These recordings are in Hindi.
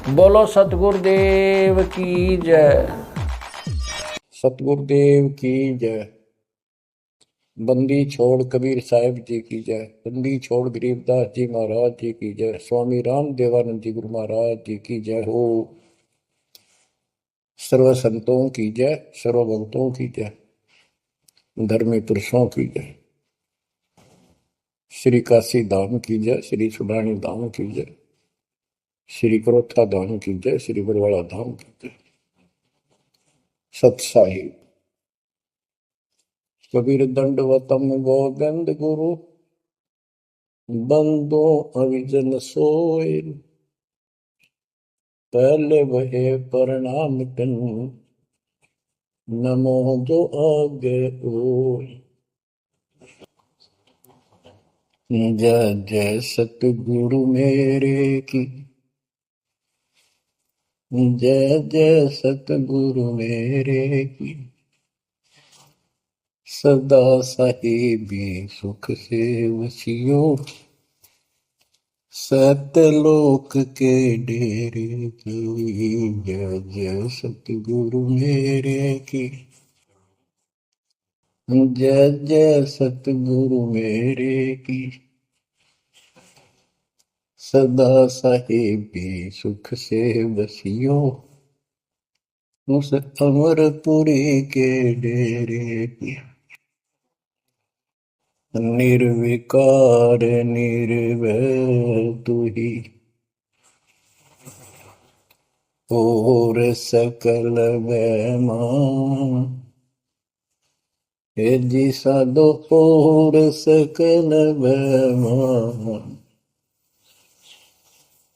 बोलो सतगुरुदेव की जय। सतगुरुदेव की जय। बंदी छोड़ कबीर साहिब जी की जय। बंदी छोड़ गरीबदास जी महाराज जी की जय। स्वामी राम देवानंद जी गुरु महाराज जी की जय हो। सर्व संतों की जय, सर्व भक्तों की जय, धर्मी पुरुषों की जय। श्री काशी धाम की जय, श्री सुडानी धाम की जय, श्री करोथा धाम की जय, श्री बरवाड़ा धाम की जय। सत साहिब कबीर दंडवतम गोविंद गुरु, बंदो अविजन सोए। पहले वहे प्रणाम कन, नमो जो आगे ओय। जय जय सतगुरु मेरे की, जय जय सतगुरु मेरे की। सदा साहिबी सुख से वसियो, सतलोक के डेरे की। जय जय सतगुरु मेरे की, जय जय सतगुरु मेरे की। सदा साहिबी सुख से बसियो, उस अमरपुरी के डेरे की। निर्विकार निर्भय तू ही, और सकल बैमान। हे जी साधो और सकल बैमान,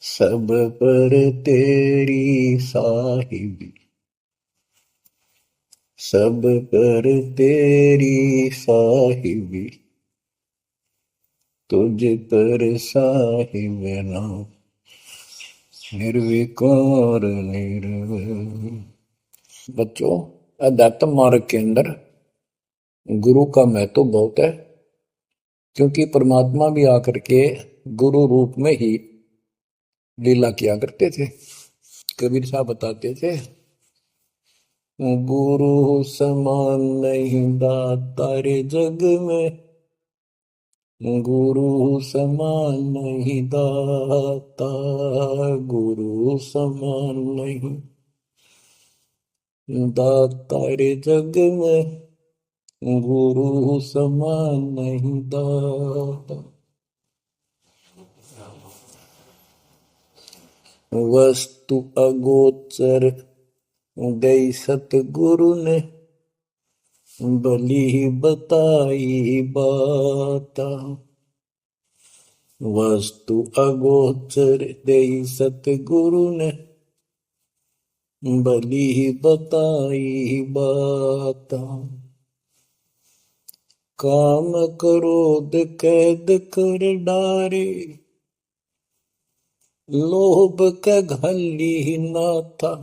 सब पर तेरी साहिबी, सब पर तेरी साहिबी। तुझ पर साहिब नाम, निर्विकार निर्भय। बच्चों, अध्यात्म मार्ग के अंदर गुरु का महत्व बहुत है, क्योंकि परमात्मा भी आकर के गुरु रूप में ही लीला किया करते थे। कबीर साहब बताते थे, गुरु समान नहीं दाता रे जग में, गुरु समान नहीं दाता, गुरु समान नहीं दाता रे जग में, गुरु समान नहीं दाता। वस्तु अगोचर गई सतगुरु ने, भली बताई बाता। वस्तु अगोचर गई सतगुरु ने, भली बताई बाता। काम क्रोध कैद कर डारे, लोभ का घली ना था।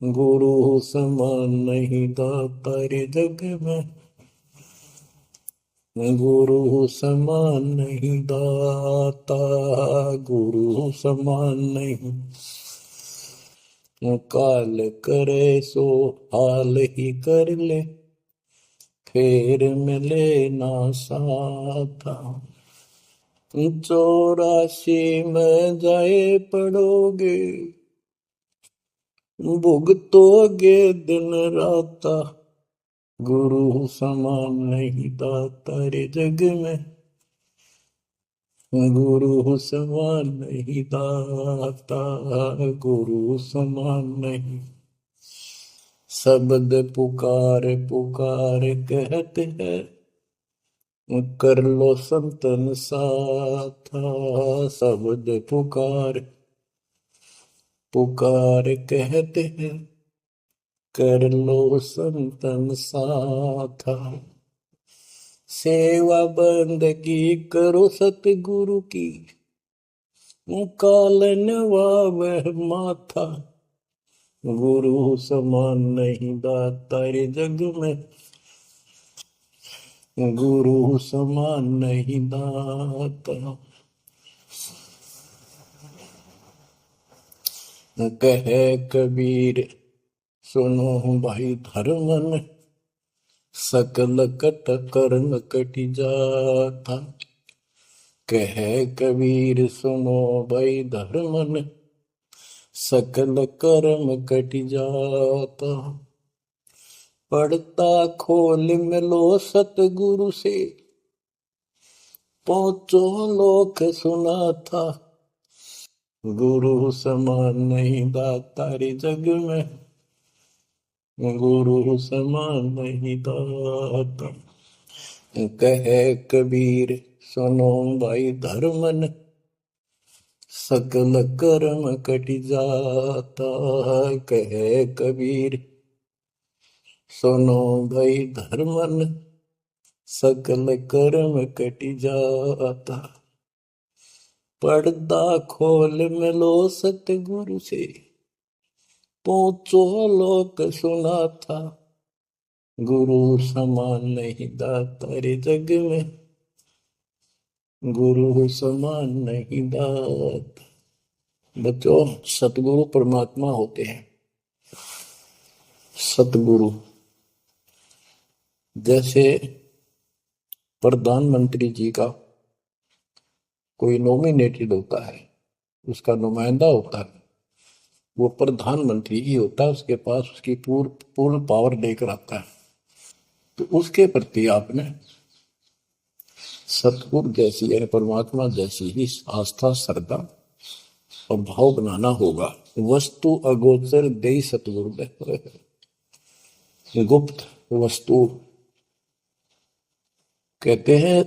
गुरु समान नहीं दाता रे जग में, गुरु समान नहीं दाता, गुरु समान नहीं। काल करे सो हाल ही कर ले, फेर मिले ना साथा। 84 में जाए पड़ोगे, भुगतोगे दिन राता। गुरु समान नहीं दाता रे जग में, गुरु समान नहीं दाता, गुरु समान नहीं। शब्द पुकार पुकार कहते हैं, कर लो संतन साथा। शब्द पुकार पुकार कहते हैं, कर लो संतन साथा। सेवा बंदगी करो सतगुरु की, कालन वह माथा। गुरु समान नहीं दाता रे जग में, गुरु समान नहीं दाता। कहे कबीर सुनो भाई धर्मन, सकल कट कर्म कटि जाता। कहे कबीर सुनो भाई धर्मन, सकल कर्म कटि जाता। पढ़ता खोल मिलो सतगुरु से, पहुंचो लोक सुना था। गुरु समान नहीं दाता रे जग में, गुरु समान नहीं दाता। कहे कबीर सुनो भाई धर्मन, सकल कर्म कटि जाता। कहे कबीर सुनो भाई धर्मन, सकल कर्म कटि जाता। पर्दा खोल मिलो सतगुरु से, पहुंचो लोक सुना था। गुरु समान नहीं दाता रे जग में, गुरु समान नहीं दाता। बच्चों, सतगुरु परमात्मा होते हैं। सतगुरु जैसे प्रधानमंत्री जी का कोई नॉमिनेटेड होता है, उसका नुमाइंदा होता है, वो प्रधानमंत्री ही होता है, उसके पास उसकी पूर्ण पावर लेकर आता है। तो उसके प्रति आपने सतगुरु जैसी यानी परमात्मा जैसी ही आस्था, श्रद्धा और भाव बनाना होगा। वस्तु अगोचर देई सतगुरु दे, गुप्त वस्तु कहते हैं।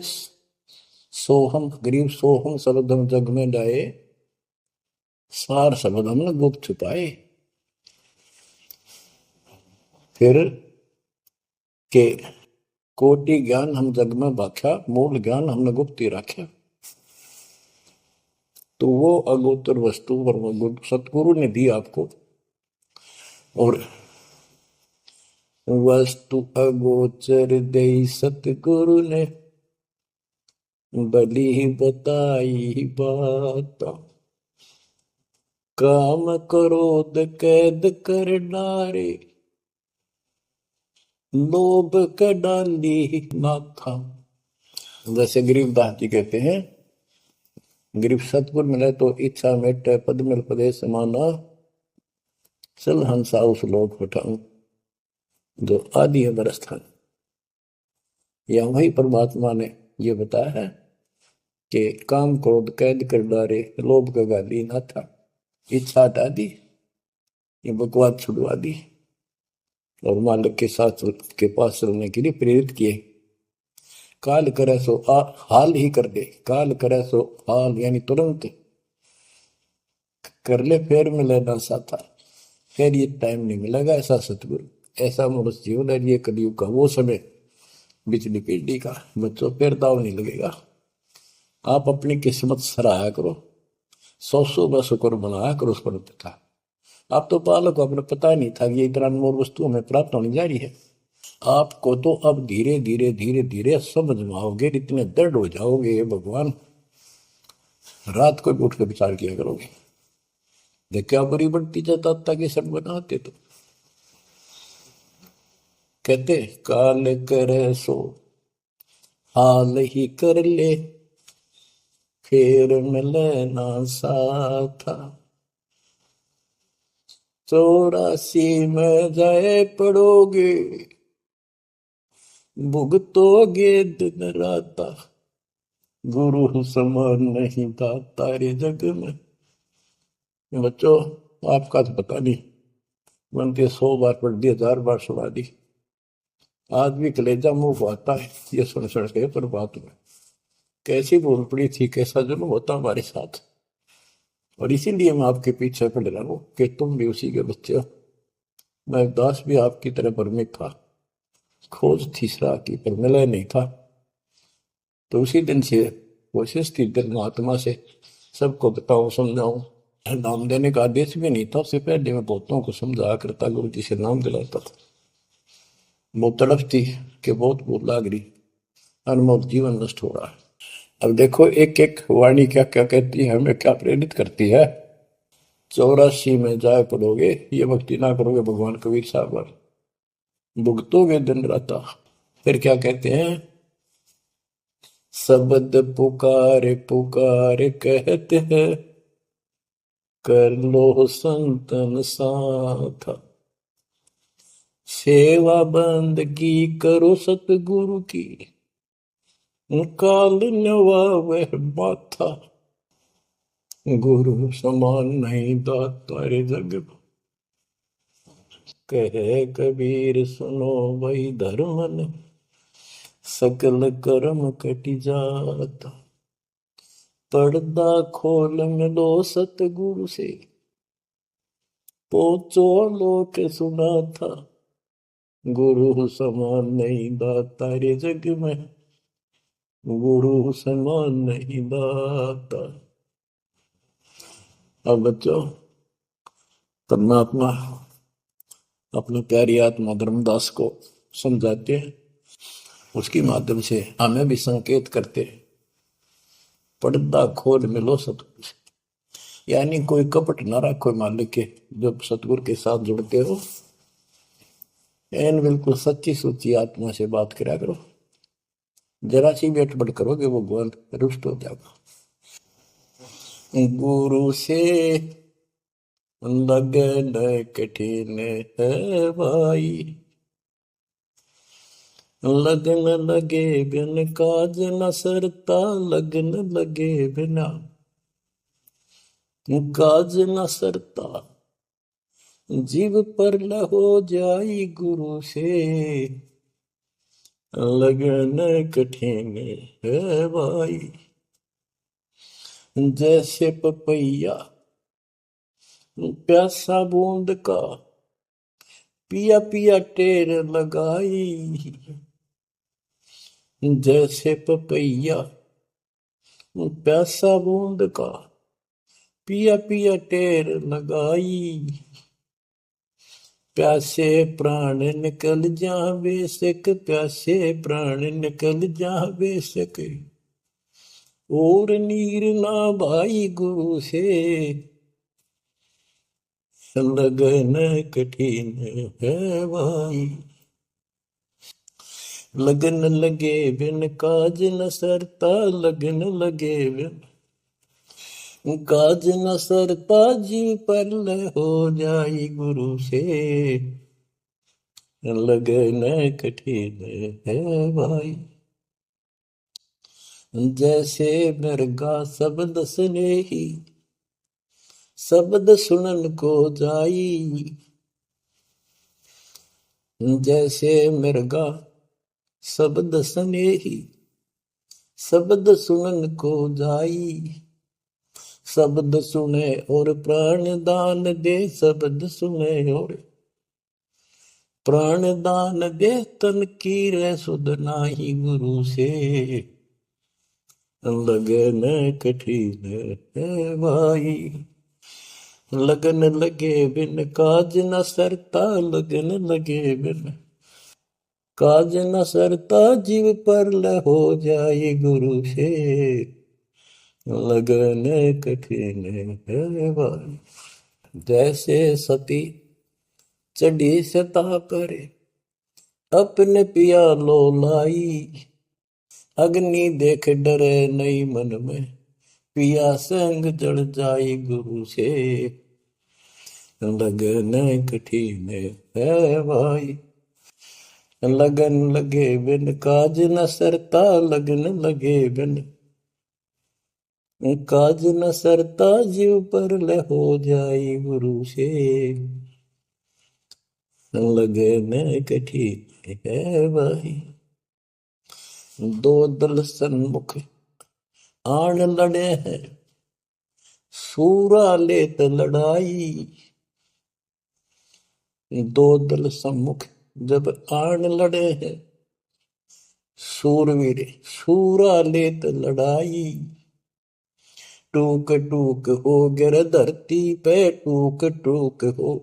सोहम गरीब सोहम शब्दम जग में जाए, सार शब्द हमने गुप्त छुपाए। फिर के कोटि ज्ञान हम जग में बाख्या, मूल ज्ञान हमने गुप्त ही रखा। तो वो अगोचर वस्तु सतगुरु ने दी आपको। और वस्तु अगोचर दे सतगुरु ने, बली बताई बात। काम क्रोध कैद कर डारे, लोभ का डाली नाथा। जैसे गरीबदास जी कहते हैं, गरीब सतगुरु मिले तो इच्छा मेटे, पद मिल पदे समाना, चल हंसा उस लोक पठाऊं जो आदि अमर स्थान। या वही परमात्मा ने ये बताया है कि काम क्रोध कैद कर डारे, लोभ का गाली ना था, इच्छा हटा दी, ये बकवाद छुड़वा दी और मालिक के साथ के पास चलने के लिए प्रेरित किए। काल करे सो हाल ही कर दे, काल करे सो हाल यानी तुरंत कर ले, फिर मिले ना साथा, फिर ये टाइम नहीं मिलेगा। ऐसा सतगुरु, ऐसा मनुष्य जीवन है ये कलयुग का वो समय, बिजली पीढ़ी का। बच्चों, फिर दाव नहीं लगेगा। आप अपनी किस्मत सराहा करो, सौ ब शुक्र बनाया करो उस पर था। आप तो बालक को अपने पता नहीं था कि ये इतना अनमोल वस्तु हमें प्राप्त होने जा रही है। आपको तो अब धीरे धीरे धीरे धीरे समझ में आओगे, इतने दृढ़ हो जाओगे। ये भगवान, रात को भी उठ कर विचार किया करोगे। देख क्या बुरी बढ़ती जाता ताकि सब बनाते। तो कहते काल करे सो हाल ही कर ले, फिर मिले ना साथा। 84 में जाए पड़ोगे, भुगतोगे दिन राता। गुरु समान नहीं दाता रे जग में। बच्चों, आपका तो पता नहीं, बनते 100 बार पढ़ दी, 1000 बार सुना दी, आज भी कलेजा मुंह को आता है ये सुन के। पर बात में कैसी भूल पड़ी थी, कैसा जुल्म होता हमारे साथ। और इसीलिए मैं आपके पीछे पड़ रहा हूं कि तुम भी उसी के बच्चे हो। मैं दास भी आपकी तरह भ्रमित था, खोज तीसरा की पर मिला नहीं था। तो उसी दिन से कोशिश थी महात्मा से सबको बताऊं, समझाऊं। नाम देने का आदेश भी नहीं था, उससे पहले मैं बहुतों को समझाया करता, गुरु जी से नाम दिलाता था। बहुत तड़प थी कि बहुत भूल लाग रही, अनमोल जीवन नष्ट हो रहा है। अब देखो एक एक वाणी क्या क्या कहती है, हमें क्या प्रेरित करती है। 84 में जाए पड़ोगे, ये भक्ति ना करोगे भगवान कबीर साहब पर, भुगतोगे दिन रात। फिर क्या कहते हैं, शब्द पुकार पुकार कहते हैं, कर लो संतन साथ, सेवा बंदगी करो सतगुरु की, काल नवावे माथा, गुरु समान नहीं दाता रे जग में। कहे कबीर सुनो वही धर्म ने, सकल कर्म कटि जाता, पर्दा खोल मिलो सतगुरु से, पोचो लोक सुना था, गुरु समान नहीं दाता रे जग में, गुरु समान नहीं दाता। अब बच्चों, परमात्मा अपनी प्यारी आत्मा धर्मदास को समझाते हैं, उसके माध्यम से हमें भी संकेत करते हैं, पर्दा खोल मिलो सतगुरु से, यानी कोई कपट ना रखो मालिक के, जब सतगुरु के साथ जुड़ते हो एन बिल्कुल सच्ची सुच्ची आत्मा से बात करा करो, जरा सी भी अटपट करोगे वो भगवान रुष्ट हो जाएगा। गुरु से लगन कठिन है भाई, लगन लगे बिन काज न सरता, लगन लगे बिना काज न सरता, जीव पर हो जाई गुरु से, लगन कठिन है भाई। जैसे पपैया प्यासा बूंद का, पिया पिया टेर लगाई, जैसे पपैया प्यासा बूंद का, पिया पिया टेर लगाई, प्यासे प्राण निकल जा बेशक, प्यासे प्राण निकल जा बेशक, और नीर ना भाई गुरु से, लगन कठिन है भाई। लगन लगे बिन काज न सरता, लगन लगे बिन काज न सरता, जीव पर हो जाई गुरु से, लगन कठिन है भाई। जैसे मृगा शब्द स्नेही, शब्द सुनन को जाई, जैसे मृगा शब्द स्नेही, शब्द सुनन को जाई, शब्द सुने और प्राण दान दे, शब्द सुने और प्राण दान दे, तन की रे सुध नाही गुरु से, लगन कठिन है भाई। लगन लगे बिन काज न सरता, लगन लगे बिन काज न सरता, जीव पर हो जाए गुरु से, लगन कठिन है भाई। जैसे सती चढ़ी सता पर, अपने पिया लो लाई, अग्नि देख डरे नहीं मन में, पिया संग जड़ जाई गुरु से, लगन कठिन है भाई। लगन लगे बिन काज न सरता, लगन लगे बिन काज न सरता, जीव पर हो जाई गुरु से, लगन कठिन है भाई। दो दल सन्मुख आन लड़े हैं, सूरा लेत लड़ाई, दो दल सम्मुख जब आन लड़े हैं, सूरवीर सूरा लेत लड़ाई, टूक टूक हो गिर धरती पे, टूक टूक हो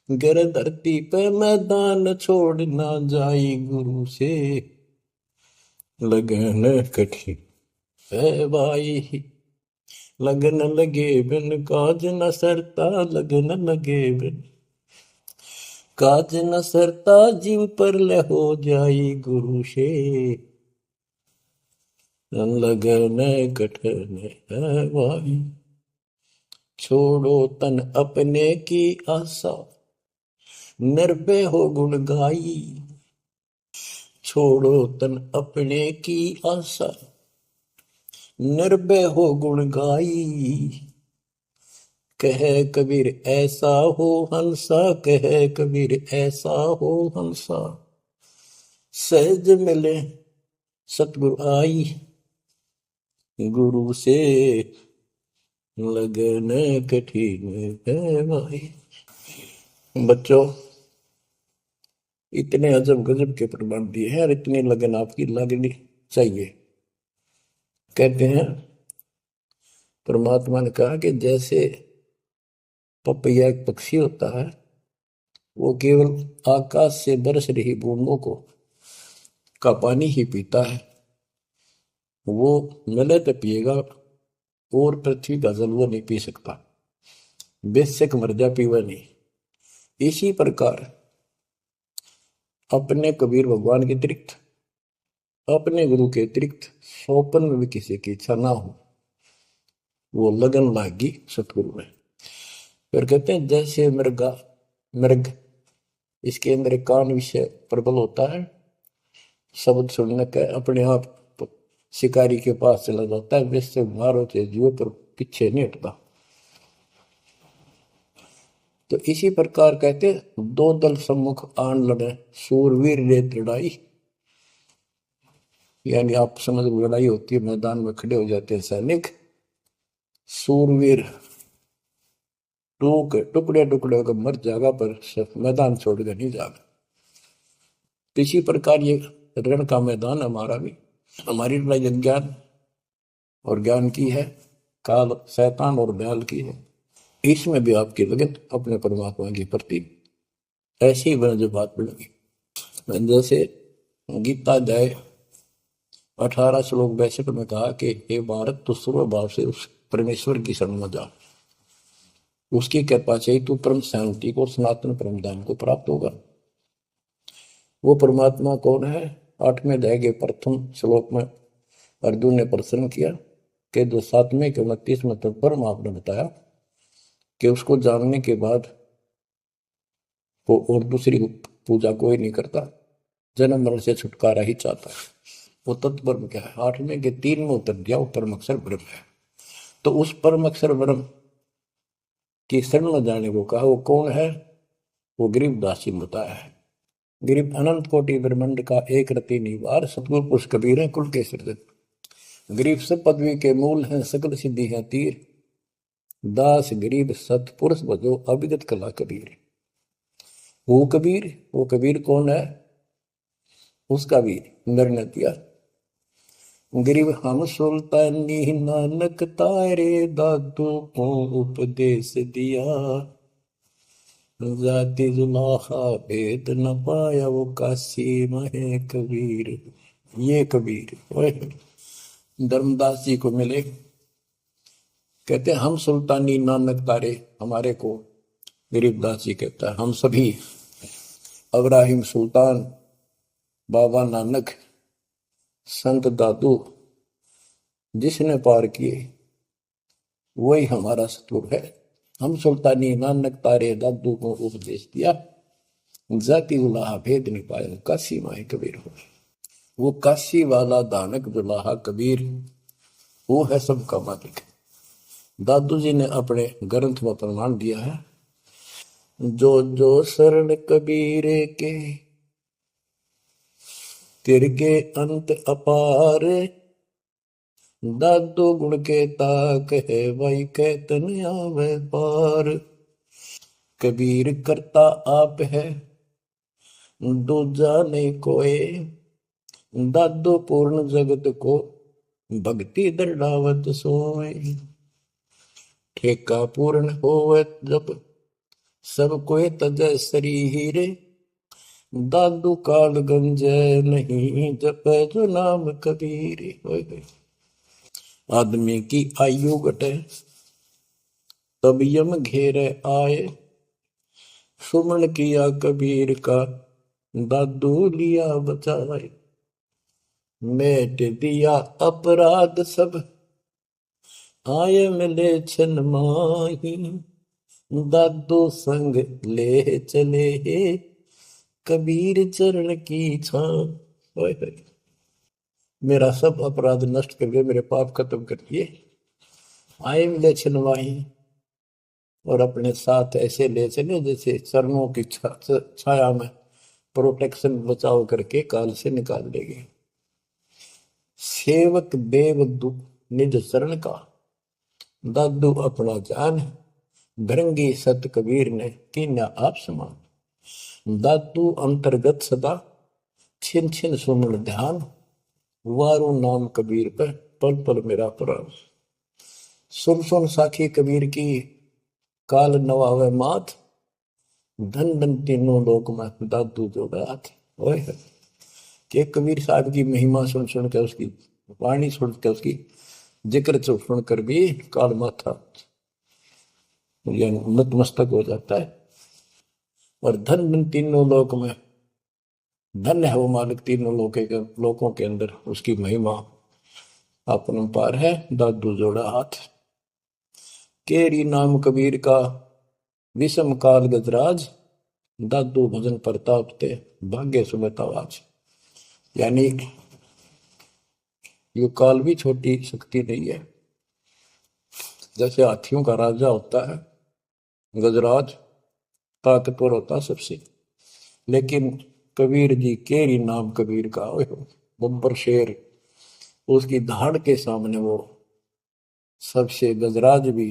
गिर धरती पे, मैदान छोड़ ना जाई गुरु से, लगन कठिन है भाई। लगन लगे बिन काज न सरता, लगन लगे बिन काज न सरता, जीव पर ले हो जाई गुरु से, लगन कठन है भाई। छोड़ो तन अपने की आशा, निर्भय हो गुण गाई। छोड़ो तन अपने की आशा, निर्भय हो गुण गाई। कह कबीर ऐसा हो हंसा, कह कबीर ऐसा हो हंसा, सहज मिले सतगुरु आई। गुरु से लगन कठिन है भाई। बच्चों, इतने अजब गजब के प्रमाण दिए हैं और इतनी लगन आपकी लगनी चाहिए। कहते हैं परमात्मा ने कहा कि जैसे पपैया एक पक्षी होता है, वो केवल आकाश से बरस रही बूंदों को का पानी ही पीता है, वो मिले तो पिएगा, और पृथ्वी का जल वो नहीं पी सकता, बेशक मर जा पीवा नहीं। इसी प्रकार अपने कबीर भगवान के अतिरिक्त, अपने गुरु के अतिरिक्त सौपन में भी किसी की इच्छा ना हो, वो लगन लागी सतगुरु में। फिर कहते हैं जैसे मृगा मृग, इसके अंदर एक कान विषय प्रबल होता है, शब्द सुनने का अपने आप शिकारी के पास चला जाता है, वैसे मारो से जीव पर पीछे नहीं हटता। तो इसी प्रकार कहते दो दल सम्मुख आन लड़े, सूरवीर रेत लड़ाई। यानी आप समझ लड़ाई होती है, मैदान में खड़े हो जाते हैं सैनिक, सूरवीर टुकड़े टुकड़े होकर मर जाएगा, पर मैदान छोड़कर नहीं जाएगा। तो इसी प्रकार ये रण का मैदान हमारा भी, हमारी लड़ाई अज्ञान और ज्ञान की है, काल शैतान और दयाल की है। इसमें भी आपकी लगन अपने परमात्मा के प्रति ऐसी बन जो बात बढ़ेगी। जैसे गीता अध्याय 18 श्लोक 62 में कहा कि हे भारत, तो सर्व भाव से उस परमेश्वर की शरण में जा, उसकी कृपा से ही तू परम शांति को, सनातन परम धाम को प्राप्त होगा। वो परमात्मा कौन है? 8वें अध्याय के प्रथम श्लोक में अर्जुन ने प्रश्न किया कि जो 7वें के 29वें तक परम आपने बताया कि उसको जानने के बाद वो और दूसरी पूजा कोई नहीं करता, जन्म मरण से छुटकारा ही चाहता है। वो तत्पर क्या है? 8वें के 3 में उत्तर दिया, वो परम अक्षर ब्रह्म है। तो उस परम अक्षर ब्रह्म की शरण में जाने को कहा। वो कौन है? वो गरीबदास जी बताया है। गरीब अनंत कोटि ब्रह्मांड का एक रति निवार, सतगुरु पुरुष कबीर है कुल के सृजन। गरीब सब पदवी के मूल हैं, सकल सिद्धि है तीर, दास गरीब सतपुरुष बजो अभिगत कला कबीर। वो कबीर कौन है? उसका भी निर्णय दिया। गरीब हम सुल्तानी नानक तारे, दादू को उपदेश दिया, जाति जुलाहा भेद न पाया, वो काशी महे कबीर। ये कबीर धर्मदास जी को मिले, कहते हम सुल्तानी नानक तारे, हमारे को गरीबदास जी कहता है हम सभी अब्राहिम सुल्तान, बाबा नानक, संत दादू जिसने पार किए वही हमारा सतगुरु है। हम सुल्तानी नानक तारे, दादू को उपदेश दिया, जाति उलाहा भेद नहीं पाया, काशी माए कबीर हो। वो काशी वाला दानक दुलाहा कबीर, वो है सबका मालिक। दादू जी ने अपने ग्रंथ में प्रमाण दिया है, जो जो शरण कबीरे के, तिरगे अंत अपार, दादू गुण के ताक है, वही कहतन आवे पार। कबीर करता आप है, दूजा नहीं कोई, दादू पूर्ण जगत को, भक्ति दृढ़ावत सोए। ठेका पूर्ण होवत जब, सब कोई तजय शरीर, दादू काल गंजय नहीं, जप जो नाम कबीर। आदमी की आयु घटे, तब यम घेरे आए। सुमन किया कबीर का, दादू लिया बचाए। मेट दिया अपराध सब, आए मिले छन माही। दादू संग ले चले, कबीर चरण की छां। ओए होए, मेरा सब अपराध नष्ट कर दिए, मेरे पाप खत्म कर दिए। आए मिले छन माही, और अपने साथ ऐसे ले चले जैसे चरणों की छाया में प्रोटेक्शन बचाव करके काल से निकाल देंगे। सेवक देव निज शरण का, दादू अपना जान। भृंगी सत कबीर ने कीन्या आप समान। दादू अंतर्गत सदा, छिन छिन सुमन ध्यान। वारू नाम कबीर पर, पल पल मेरा प्राण। सुन सुन साखी कबीर की, काल नवावे मात। धन धन तीनों लोक में, दादू जो गात। ओए कि कबीर साहब की महिमा सुन सुन के, उसकी वाणी सुन के, उसकी जिक्र सुन कर भी काल माथा नतमस्तक हो जाता है। और धन धन तीनों लोक में, धन्य है वो मालिक तीनों लोकों के अंदर, उसकी महिमा अपरंपार है। दादू जोड़ा हाथ, केरी नाम कबीर का, विषम काल गजराज। दादू भजन प्रताप ते, भाग्य सुबह आवाज। यानी ये काल भी छोटी शक्ति नहीं है। जैसे हाथियों का राजा होता है गजराज, ताकतवर होता है सबसे, लेकिन कबीर जी, केरी नाम कबीर का, बब्बर शेर, उसकी धाड़ के सामने वो सबसे गजराज भी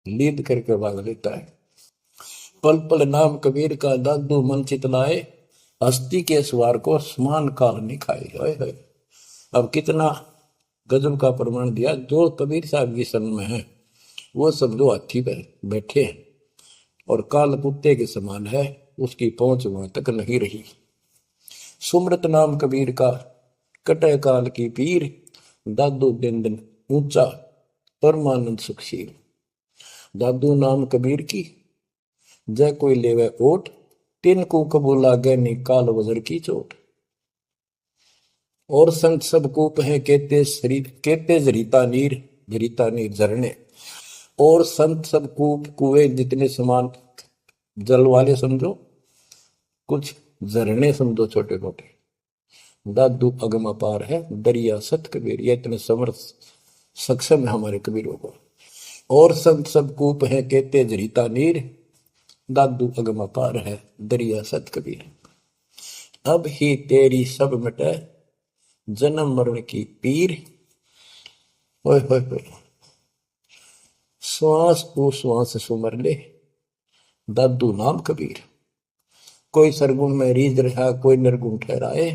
लीद करके भाग लेता है। पल पल नाम कबीर का, दादू मन चितलाए। हस्ती के सवार को समान काल नहीं खाए। अब कितना गजब का प्रमाण दिया। जो कबीर साहब की शरण में है वो सब जो हाथी पे बैठे हैं और काल कुत्ते के समान है, उसकी पहुंच वहां तक नहीं रही। सुमरत नाम कबीर का, कटे काल की पीर। दादू दिन दिन ऊंचा, परमानंद सुखशील। दादू नाम कबीर की, जय कोई लेवे ओट। तिन को कबूल लागे नी, काल वजर की चोट। और संत सब कूप है, कहते शरीर कहते जरीता नीर झरने। और संत सब कूप कुएं जितने समान जल वाले समझो, कुछ झरने समझो छोटे मोटे। दादू अगम अपार है, दरिया सत कबीर। ये इतने समर्थ सक्षम है हमारे कबीरों को। और संत सब कूप है, कहते जरीता नीर। दादू अगम अपार है, दरिया सत कबीर। अब ही तेरी सब मिटे, जन्म मरण की पीर। ओए होए होए, श्वास को श्वास सुमर ले, दादू नाम कबीर। कोई सरगुण में रीझ रहा, कोई निर्गुण ठहराए।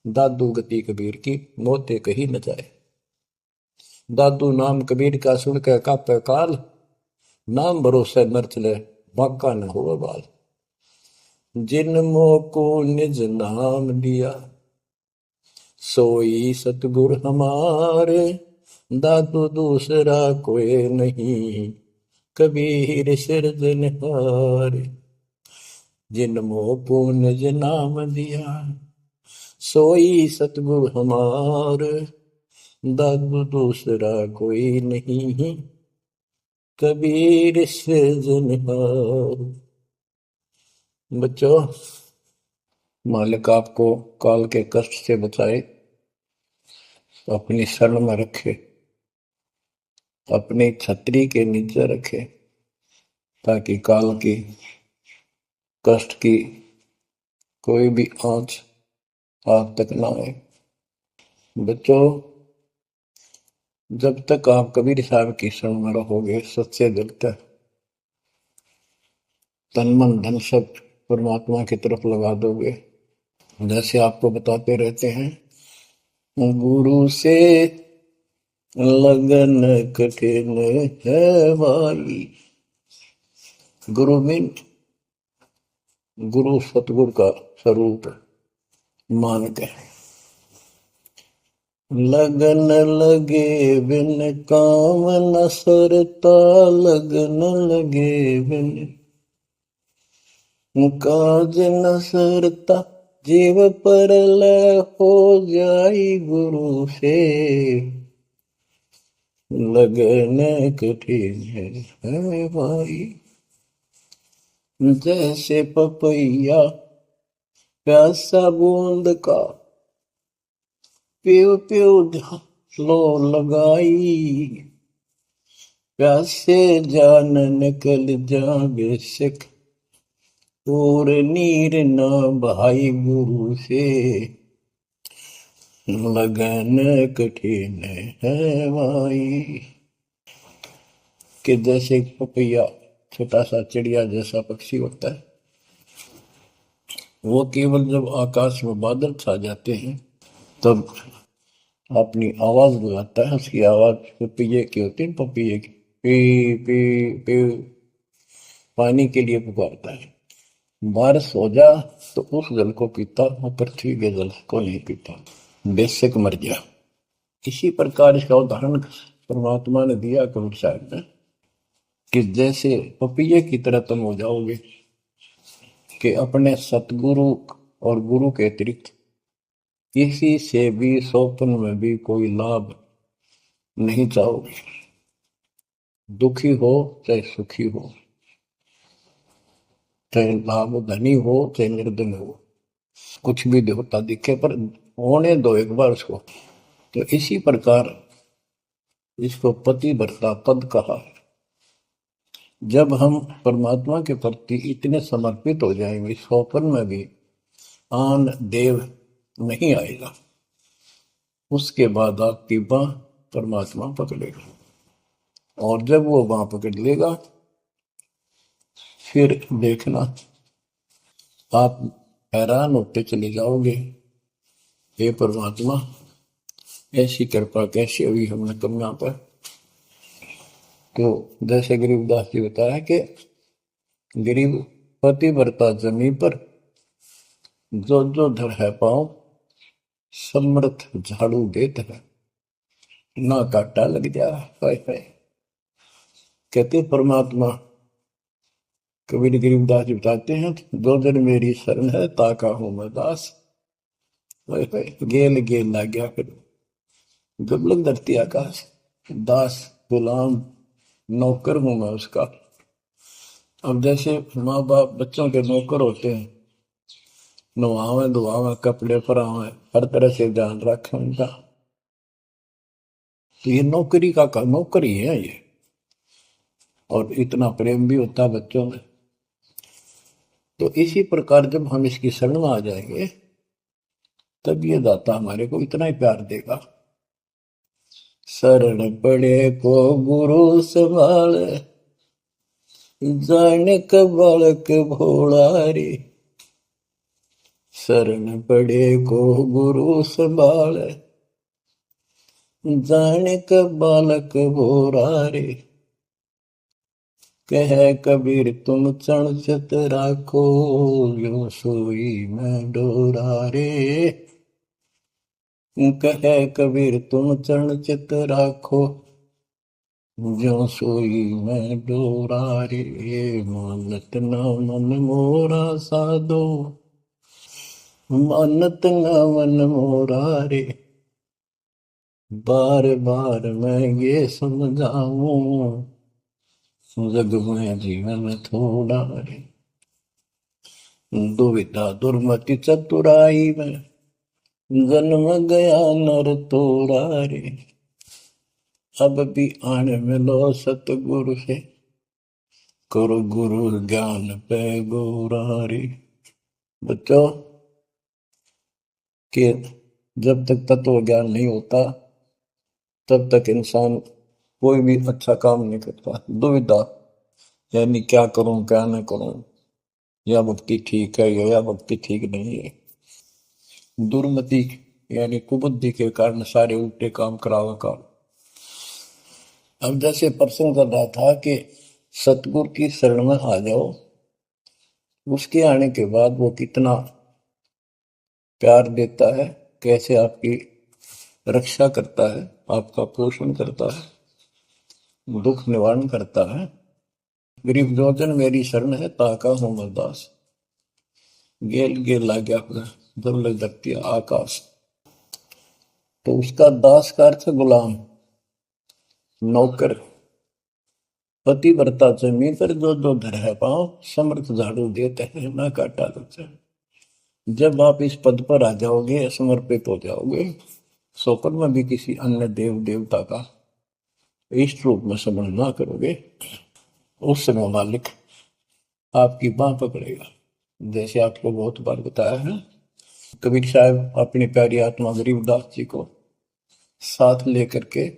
दादू गति कबीर की, मोते कही न जाए। दादू नाम कबीर का, सुन के कापे काल। नाम भरोसे नर चले, बांका न हो बाल। जिन मोह को निज नाम दिया, सोई सतगुर हमारे। दादू दूसरा कोई नहीं, कबीर सिरजनहार। जिन मोह को निज नाम दिया, सोई सतगुर हमार। दादू दूसरा कोई नहीं, कबीर सिरजनहार। बच्चों, मालिक आपको काल के कष्ट से बचाए, अपनी शरण में रखे, अपनी छतरी के नीचे रखे, ताकि काल की कष्ट की कोई भी आंच आप तक ना आए। बच्चों, जब तक आप कबीर साहब की शरण में रहोगे, सच्चे दिल से तन मन धन सब परमात्मा की तरफ लगा दोगे, जैसे आपको बताते रहते हैं, गुरु से लगन कठिन है भाई। गुरु मीन गुरु सतगुरु का स्वरूप मान के लगन लगे बिन काम न सरता, लगन लगे बिन काज न सरता, जीव पर लय हो जाई गुरु से, लगन कठिन है भाई। जैसे पपैया प्यासा बूंद का, प्यू प्यू लो लगाई, प्यासे जान निकल जा बेशक, और नीर न भाई गुरु से, लगन कठिन है भाई। कि जैसे पपैया छोटा सा चिड़िया जैसा पक्षी होता है, वो केवल जब आकाश में बादल छा जाते हैं तब अपनी आवाज लगाता है। उसकी आवाज पपैये की होती है, पपैये की पी पी पी, पानी के लिए पुकारता है। बारिश हो जा तो उस जल को पीता, वो पृथ्वी के जल को नहीं पीता, बेशक मर जा। इसी प्रकार इसका उदाहरण परमात्मा ने दिया कबीर साहब ने, कि जैसे पपैये की तरह तुम हो जाओगे कि अपने सतगुरु और गुरु के अतिरिक्त किसी से भी स्वप्न में भी कोई लाभ नहीं चाहोगे। दुखी हो चाहे सुखी हो, चाहे लाभ धनी हो चाहे निर्धन हो, कुछ भी देवता दिखे पर होने दो एक बार उसको। तो इसी प्रकार इसको पतिव्रता पद कहा। जब हम परमात्मा के प्रति इतने समर्पित हो जाएंगे, स्वप्न में भी आन देव नहीं आएगा, उसके बाद आपकी बाह परमात्मा पकड़ेगा, और जब वो बाह पकड़ लेगा फिर देखना आप हैरान होते चले जाओगे, हे परमात्मा ऐसी कृपा कैसे हुई हमने कन्या पर। तो जैसे गरीबदास जी बताया कि गरीब पतिव्रता जमी पर, जो जो धर है पाओ, समर्थ झाड़ू देत है, ना काटा लग जा। हाय हाय। कहते परमात्मा कबीर गरीबदास जी बताते हैं, दो दिन मेरी शरण है ताका हूं मैं दास। हाय हाय। गेल गेल ला गया फिर गबलक धरती आकाश, दास गुलाम नौकर हूं मैं उसका। अब जैसे माँ बाप बच्चों के नौकर होते हैं, नवावे धुआवे कपड़े परावे हर तरह से ध्यान रखें उनका, तो ये नौकरी का नौकर ही है ये। और इतना प्रेम भी होता है बच्चों में। तो इसी प्रकार जब हम इसकी शरण में आ जाएंगे तब ये दाता हमारे को इतना ही प्यार देगा। शरण पड़े को गुरु संभाल, जाने का बालक भोला रे। शरण पड़े को गुरु संभाल, जाने का बालक भोला रे। कह कबीर तुम चरण चित राखो, यो सोई मैं डोरा रे। कह कबीर तुम चरण चित राखो, जो सोई मैं डोरा रे। मानत न मन मोरा साधो, मानत न मन मोरा रे। बार बार मैं ये समझाऊं, जग में जीवन थोड़ा रे। दुविधा दुर्मति चतुराई में, जन्म गया नर तोरा रे। अब भी आने मिलो सतगुरु से, करो गुरु ज्ञान पे गोरा रे। बच्चों कि जब तक तत्व ज्ञान नहीं होता तब तक इंसान कोई भी अच्छा काम नहीं करता। दुविधा यानी क्या करूं क्या न करूं, या भक्ति ठीक है या भक्ति ठीक नहीं है। दुर्मति यानी कुबुद्धि के कारण सारे उल्टे काम करावा काम। अब जैसे प्रसंग कर रहा था कि सतगुरु की शरण में आ जाओ, उसके आने के बाद वो कितना प्यार देता है, कैसे आपकी रक्षा करता है, आपका पोषण करता है, दुख निवारण करता है। गरीब जोजन मेरी शरण है, ताका हूं मैं दास। गेल गेल लाग्या जब लग धरती आकाश। तो उसका दास का अर्थ गुलाम, नौकर। पतिव्रता जमी पर जो जो धर है पाँव, समर्थ झाड़ू देते हैं ना काटा देते हैं। जब आप इस पद पर आ जाओगे, समर्पित हो जाओगे, सोकर में भी किसी अन्य देव देवता का इष्ट रूप में समझ ना करोगे, उस समय मालिक आपकी बाह पकड़ेगा। जैसे आपको बहुत बार बताया है, कबीर साहब अपनी प्यारी आत्मा गरीबदास जी को साथ लेकर के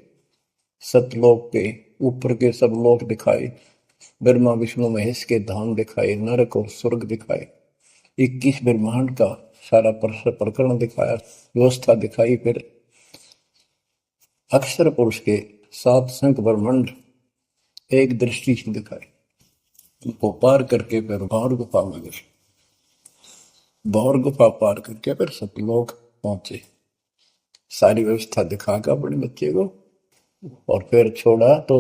सतलोक पे ऊपर के सब लोक दिखाए, ब्रह्मा विष्णु महेश के धाम दिखाए, नरक और स्वर्ग दिखाए, 21 ब्रह्मांड का सारा प्रकरण दिखाया, व्यवस्था दिखाई। फिर अक्षर पुरुष के 7 संख ब्रह्मांड एक दृष्टि से दिखाए। उनको पार करके फिर भौर गुफा में गए, भौर गुफा पार करके फिर सतलोक पहुंचे। सारी व्यवस्था दिखाकर अपने बच्चे को और फिर छोड़ा। तो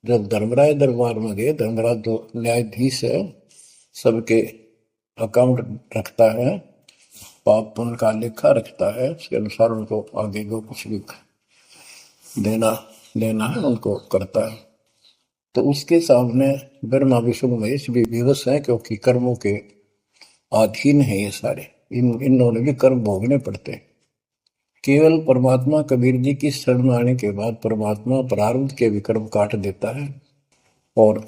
जब धर्मराय दरबार में गए, धर्मराज जो न्यायाधीश है, सबके अकाउंट रखता है, पाप पुण्य का लेखा रखता है, उसके अनुसार उनको आगे जो कुछ भी देना लेना है उनको करता है। तो उसके सामने ब्रह्मा विष्णु महेश भी विवश है, क्योंकि कर्मों के अधीन है ये सारे, इन्होंने भी कर्म भोगने पड़ते हैं। केवल परमात्मा कबीर जी की शरण आने के बाद परमात्मा प्रारब्ध के भी कर्म काट देता है और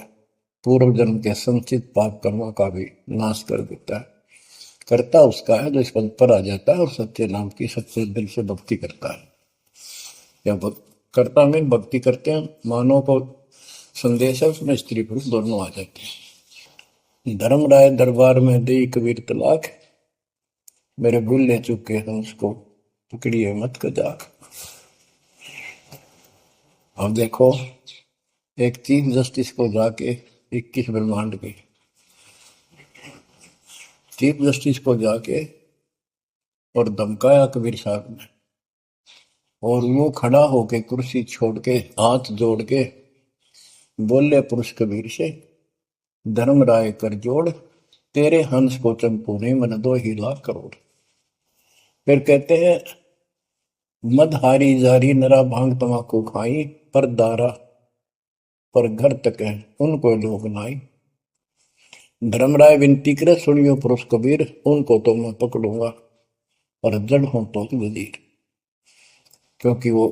पूर्व जन्म के संचित पाप कर्मों का भी नाश कर देता है। करता उसका है जो इस पद पर आ जाता है और सच्चे नाम की सच्चे दिल से भक्ति करता है। या करता में भक्ति करते हैं, मानव को संदेश है, उसमें स्त्री पुरुष दोनों आ जाते हैं। धर्मराय दरबार में दे कबीर तलाक, मेरे भूल ले चुके हैं उसको पकड़िए मत कजाक। अब देखो, एक चीफ जस्टिस को जाके 21 ब्रह्मांड के चीफ जस्टिस को जाके और धमकाया कबीर साहब ने, और वो खड़ा होके कुर्सी छोड़ के हाथ जोड़ के बोले पुरुष कबीर से, धर्मराय कर जोड़, तेरे हंस को चंपू ने मन 2 ही लाख करोड़। फिर कहते हैं, मदहारी जारी नरा भांग तमाकू खाई, पर दारा पर घर तक है उनको लोग नाई। धर्मराय विनती करे, सुनियो पुरुष कबीर, उनको तो मैं पकड़ूंगा और जड़ हूं तो वजीर। क्योंकि वो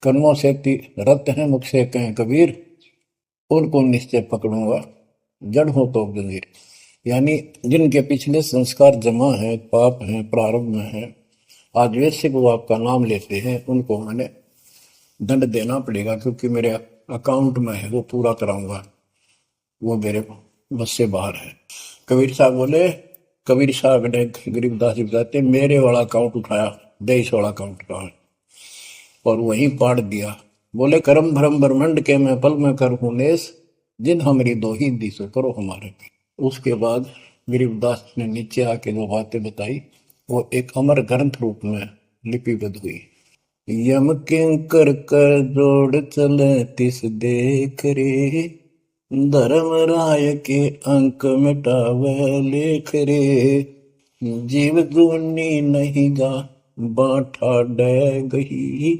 कर्मों से रत है, मुख से कहें कबीर, उनको निश्चय पकड़ूंगा, जड़ हो तो वजीर। यानी जिनके पिछले संस्कार जमा है, पाप है, प्रारंभ में है, आज वैसे वो आपका नाम लेते हैं, उनको मैंने दंड देना पड़ेगा, क्योंकि मेरे अकाउंट में है, वो पूरा कराऊंगा, वो मेरे बस से बाहर है। कबीर साहब बोले, कबीर साहब ने गरीबदास जी बताते, मेरे वाला अकाउंट उठाया, देश वाला अकाउंट कहा और वहीं पाड़ दिया। बोले, करम भरम ब्रह्मंड के मैं पल में कर हूं नेस, जिन हमारी 2 ही दिशो करो हमारे। उसके बाद गरीबदास ने नीचे आके जो बातें बताई वो एक अमर ग्रंथ रूप में लिपिबद्ध हुई। यम किंकर कर जोड़ चले तिस देख रे, धर्म राय के अंक मिटावे लेख रे, जीव जूनी नहीं जा बाठा डे गही,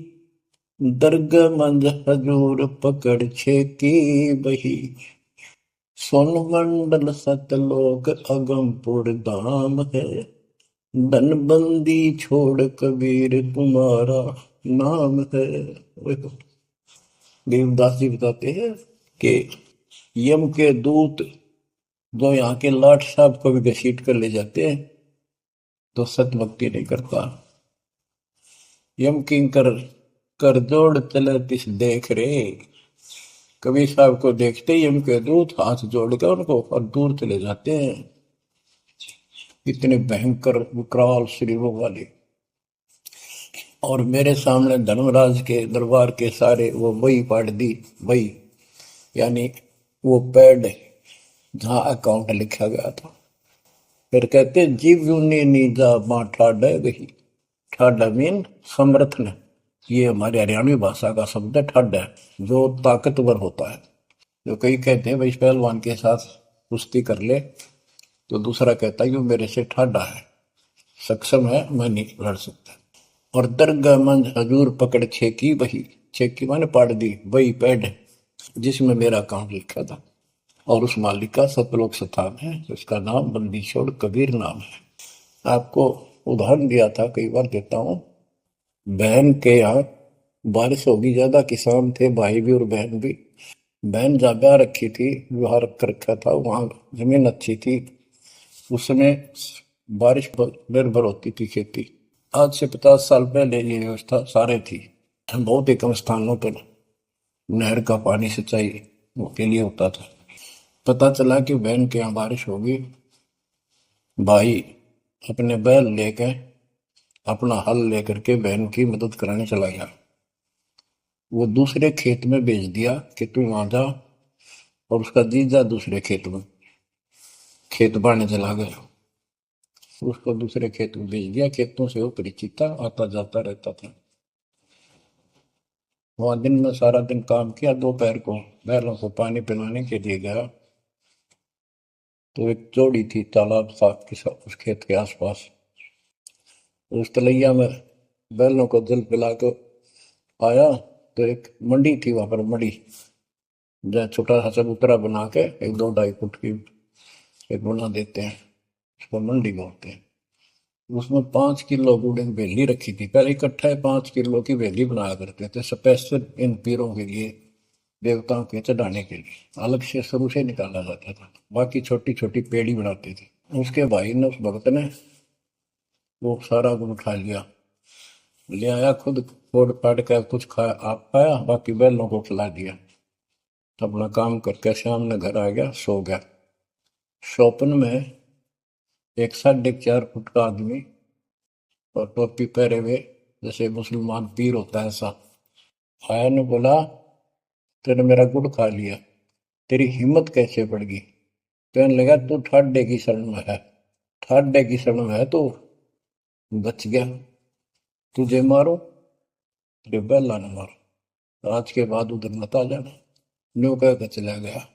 दर्ग मंज हजूर पकड़ छेकी बही, सोन मंडल सतलोक अगमपुर धाम है, धनबंदी छोड़ कबीर तुम्हारा नाम है। देवदास जी बताते हैं कि यम के दूत जो यहाँ के लाट साहब को भी घसीट कर ले जाते हैं तो सत भक्ति नहीं करता। यम किंकर कर जोड़ चले तिस देख रे, कबीर साहब को देखते ही यम के दूत हाथ जोड़ कर उनको और दूर चले जाते हैं। इतने भयंकर विकराल शरीरों वाले। और मेरे सामने धर्मराज के दरबार के सारे वो बही पाट दी, बही यानी वो पैड जहां अकाउंट लिखा गया था। फिर कहते, जीव यूनी नीजा मां ठाडा गही, ठाडा मीन समर्थन, ये हमारी हरियाणवी भाषा का शब्द है ठड है, जो ताकतवर होता है। जो कई कहते हैं भाई इस पहलवान के साथ कुश्ती कर ले, तो दूसरा कहता है कि वो मेरे से ठाडा है, सक्षम है, मैं नहीं लड़ सकता। और दरगाह मंज हजूर पकड़ छेकी वही, छेकी मैंने पाड़ दी वही पैड जिसमें मेरा काम लिखा था। और उस मालिक का सतलोक स्थान है, उसका नाम बंदी छोड़ कबीर नाम है। आपको उदाहरण दिया था, कई बार देता हूँ। बहन के यहाँ बारिश होगी ज्यादा, किसान थे भाई भी और बहन भी। बहन जहाँ ब्याह रखी थी, विवाह रख रखा था, वहां जमीन अच्छी थी, उसमें बारिश पर निर्भर होती थी खेती। आज से 50 साल पहले ये व्यवस्था सारे थी। बहुत ही कम स्थानों पर नहर का पानी सिंचाई के लिए होता था। पता चला कि बहन के यहाँ बारिश होगी, भाई अपने बैल लेकर, अपना हल लेकर के बहन की मदद कराने चला गया। वो दूसरे खेत में भेज दिया कि तू वहां जा, और उसका जीजा दूसरे खेत में खेत बाड़ने चला गया। उसको दूसरे खेत में भेज दिया, खेतों से वो परिचित था, आता जाता रहता था। वहां दिन में सारा दिन काम किया, दोपहर को बैलों को पानी पिलाने के लिए गया, तो एक जोड़ी थी तालाब था उस खेत के आसपास। उस तलैया में बैलों को जल पिला के आया, तो एक मंडी थी वहां पर, मंडी जहाँ छोटा सा चबूतरा बना के 1-2 ढाई फुट की एक बना देते हैं, उसको मंडी बोलते हैं। उसमें 5 किलो गुड़ की बेली रखी थी, पहले इकट्ठा 5 किलो की बेली बनाया करते थे स्पेशल इन पीरों के लिए, देवताओं के चढ़ाने के लिए अलग से शुरू से निकाला जाता था। बाकी छोटी छोटी पेड़ी बनाते थे। उसके भाई ने, उस भक्त ने, वो सारा गुड़ उठा लिया, ले आया, खुद फोड़ फाड़ कर कुछ खाया, आप खाया, बाकी बैलों को खिला दिया। अपना काम करके शाम में घर आ गया, सो गया। स्वप्न में एक 4.5 फुट का आदमी और टोपी पहरे हुए, जैसे मुसलमान पीर होता है ऐसा, आया ने बोला, तूने मेरा गुड़ खा लिया, तेरी हिम्मत कैसे बढ़ गई? कहने लगा, तू ठाडे की शरण में है, ठाडे की शरण में है तो बच गया, तुझे मारो, तेरे बैला न मारो, आज के बाद उधर मत आ जाना। न्यू कहकर चला गया।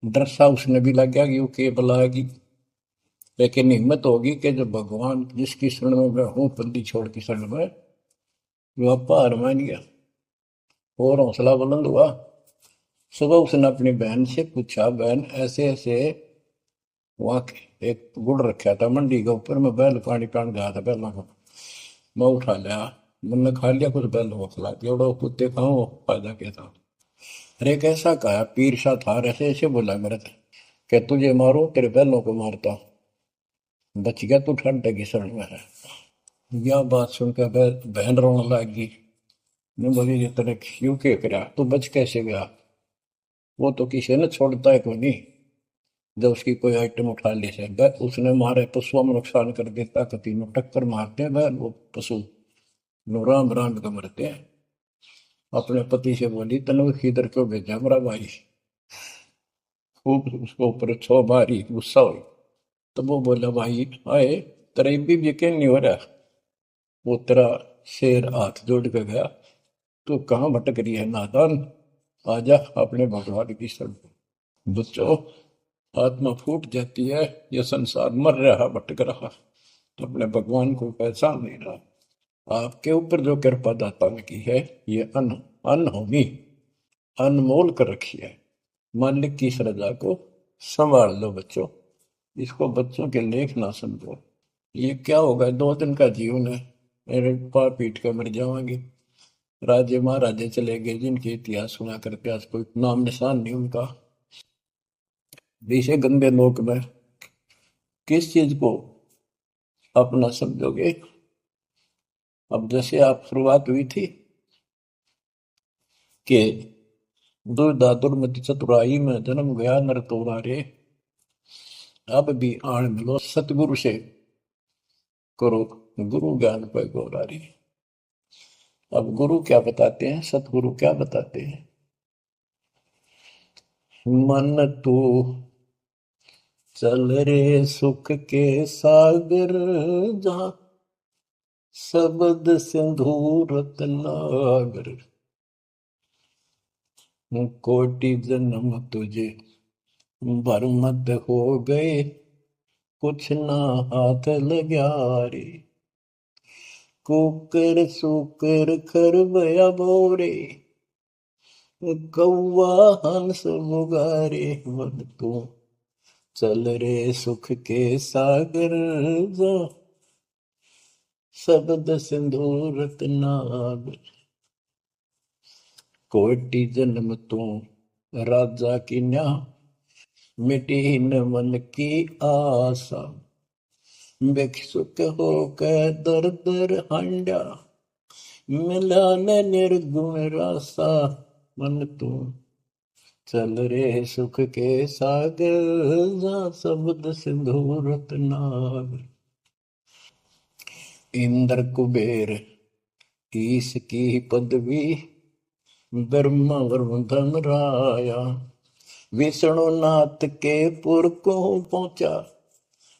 डर सा उसने भी लग गया कि वो के बुलाएगी, लेकिन हिम्मत होगी कि जब भगवान जिसकी शरण में मैं हूँ, बंदी छोड़ की शरण में, वो अपा हार मान गया और हौसला बुलंद हुआ। सुबह उसने अपनी बहन से पूछा, बहन ऐसे ऐसे, वहां एक गुड़ रखा था मंडी के ऊपर, मैं बैल पानी पान गया था बैलों को, मैं उठा लिया, मैंने खा लिया, कुछ बैल को खिला दिया, और कुत्ते खाओ, वो फायदा क्या था? अरे कैसा कहा, पीर सा था, ऐसे ऐसे बोला मेरे से, कि तुझे मारो, तेरे बैलों को मारता, बच गया, तू ठंड की शरण में है। यह बात सुनकर बहन रोने लगी। मैं बोली, ये तेरे क्यों के करा, तू बच कैसे गया? वो तो किसी ने छोड़ता है कोई नहीं, जब उसकी कोई आइटम उठा ली से उसने मारे पशुओं में नुकसान कर देता, कभी में टक्कर मारते हैं बैल, वो पशु नो राम राम का मरते हैं। अपने पति से बोली, तनु इधर क्यों भेजा मेरा भाई? खूब उसको ऊपर छो मारी, गुस्सा हुई। तो वो बोला, भाई आए, तेरा भी यकीन नहीं हो रहा? वो तेरा शेर हाथ जोड़ के गया, तू कहाँ भटक रही है नादान, आजा अपने भगवान की शरण। बच्चों, आत्मा फूट जाती है, यह संसार मर रहा, भटक रहा, तो अपने भगवान को पहचान नहीं रहा। आपके ऊपर जो कृपा दाता ने की है, ये अनहोनी, अनमोल कर रखी है। मालिक की श्रद्धा को संभाल लो बच्चों, इसको बच्चों के लेख ना समझो। ये क्या होगा, 2 दिन का जीवन है, मेरे पार पीट कर मर जाओगे। राजे महाराजे चले गए, जिनके इतिहास सुना करके आज कोई नाम निशान नहीं उनका। इसे गंदे लोक में किस चीज को अपना समझोगे? अब जैसे आप शुरुआत हुई थी कि दुर्दादुर मति चतुराई में जन्म गया नर तोरा रे, अब भी आण मिलो सतगुरु से, करो गुरु ज्ञान पे गौरारी। अब गुरु क्या बताते हैं, सतगुरु क्या बताते हैं? मन तू चल रे सुख के सागर, जहाँ शब्द सिंधु रत्नागर, कोटि जन्म तुझे बरमद हो गए, कुछ ना हाथ लग्या रे। कुकर सुकर खरबया बोरे, कौवा हंस मुगारे। मन तू चल रे सुख के सागर जा, शब्द सिंधु रत्नागर। कोटि जन्म तू राजा की न्या, मिटी न मन की आशा। भिक्षुक होकर दर दर हांडा, मिला न निर्गुण रासा। मन तू चल रे सुख के सागर जा, शब्द सिंधु रत्नागर। इंद्र कुबेर ईश की पदवी, ब्रह्मा वरुण धन राया। विष्णु नाथ के पुर को पहुंचा,